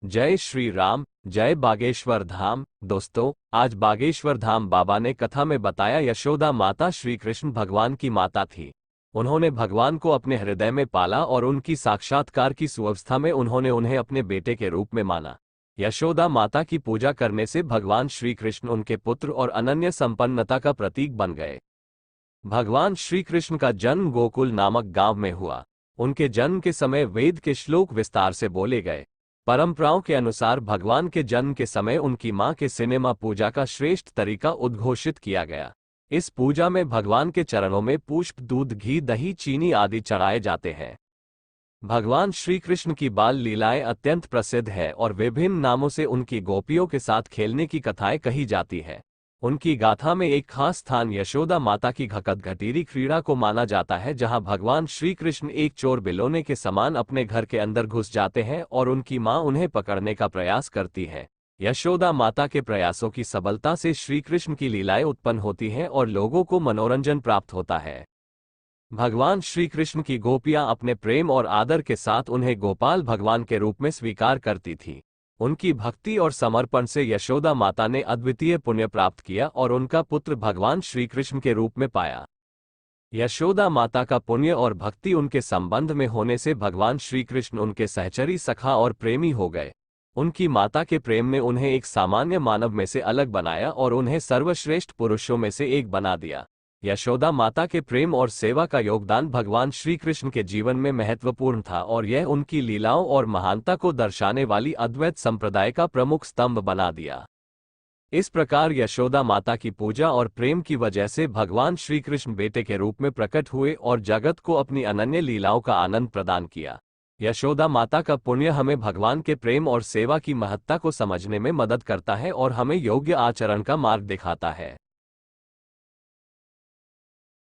जय श्री राम, जय बागेश्वर धाम। दोस्तों, आज बागेश्वर धाम बाबा ने कथा में बताया यशोदा माता श्री कृष्ण भगवान की माता थी। उन्होंने भगवान को अपने हृदय में पाला और उनकी साक्षात्कार की सुअवस्था में उन्होंने उन्हें अपने बेटे के रूप में माना। यशोदा माता की पूजा करने से भगवान श्री कृष्ण उनके पुत्र और अनन्य संपन्नता का प्रतीक बन गए। भगवान श्री कृष्ण का जन्म गोकुल नामक गांव में हुआ। उनके जन्म के समय वेद के श्लोक विस्तार से बोले गए। परंपराओं के अनुसार भगवान के जन्म के समय उनकी मां के सिनेमा पूजा का श्रेष्ठ तरीका उद्घोषित किया गया। इस पूजा में भगवान के चरणों में पुष्प, दूध, घी, दही, चीनी आदि चढ़ाए जाते हैं। भगवान श्री कृष्ण की बाल लीलाएं अत्यंत प्रसिद्ध है और विभिन्न नामों से उनकी गोपियों के साथ खेलने की कथाएं कही जाती है। उनकी गाथा में एक खास स्थान यशोदा माता की घकत-घटीरी क्रीड़ा को माना जाता है, जहां भगवान श्री कृष्ण एक चोर बिलोने के समान अपने घर के अंदर घुस जाते हैं और उनकी मां उन्हें पकड़ने का प्रयास करती है। यशोदा माता के प्रयासों की सबलता से श्री कृष्ण की लीलाएं उत्पन्न होती हैं और लोगों को मनोरंजन प्राप्त होता है। भगवान श्री कृष्ण की गोपियां अपने प्रेम और आदर के साथ उन्हें गोपाल भगवान के रूप में स्वीकार करती थीं। उनकी भक्ति और समर्पण से यशोदा माता ने अद्वितीय पुण्य प्राप्त किया और उनका पुत्र भगवान श्री कृष्ण के रूप में पाया। यशोदा माता का पुण्य और भक्ति उनके संबंध में होने से भगवान श्री कृष्ण उनके सहचरी, सखा और प्रेमी हो गए। उनकी माता के प्रेम ने उन्हें एक सामान्य मानव में से अलग बनाया और उन्हें सर्वश्रेष्ठ पुरुषों में से एक बना दिया। यशोदा माता के प्रेम और सेवा का योगदान भगवान श्री कृष्ण के जीवन में महत्वपूर्ण था और यह उनकी लीलाओं और महानता को दर्शाने वाली अद्वैत संप्रदाय का प्रमुख स्तंभ बना दिया। इस प्रकार यशोदा माता की पूजा और प्रेम की वजह से भगवान श्री कृष्ण बेटे के रूप में प्रकट हुए और जगत को अपनी अनन्य लीलाओं का आनंद प्रदान किया। यशोदा माता का पुण्य हमें भगवान के प्रेम और सेवा की महत्ता को समझने में मदद करता है और हमें योग्य आचरण का मार्ग दिखाता है।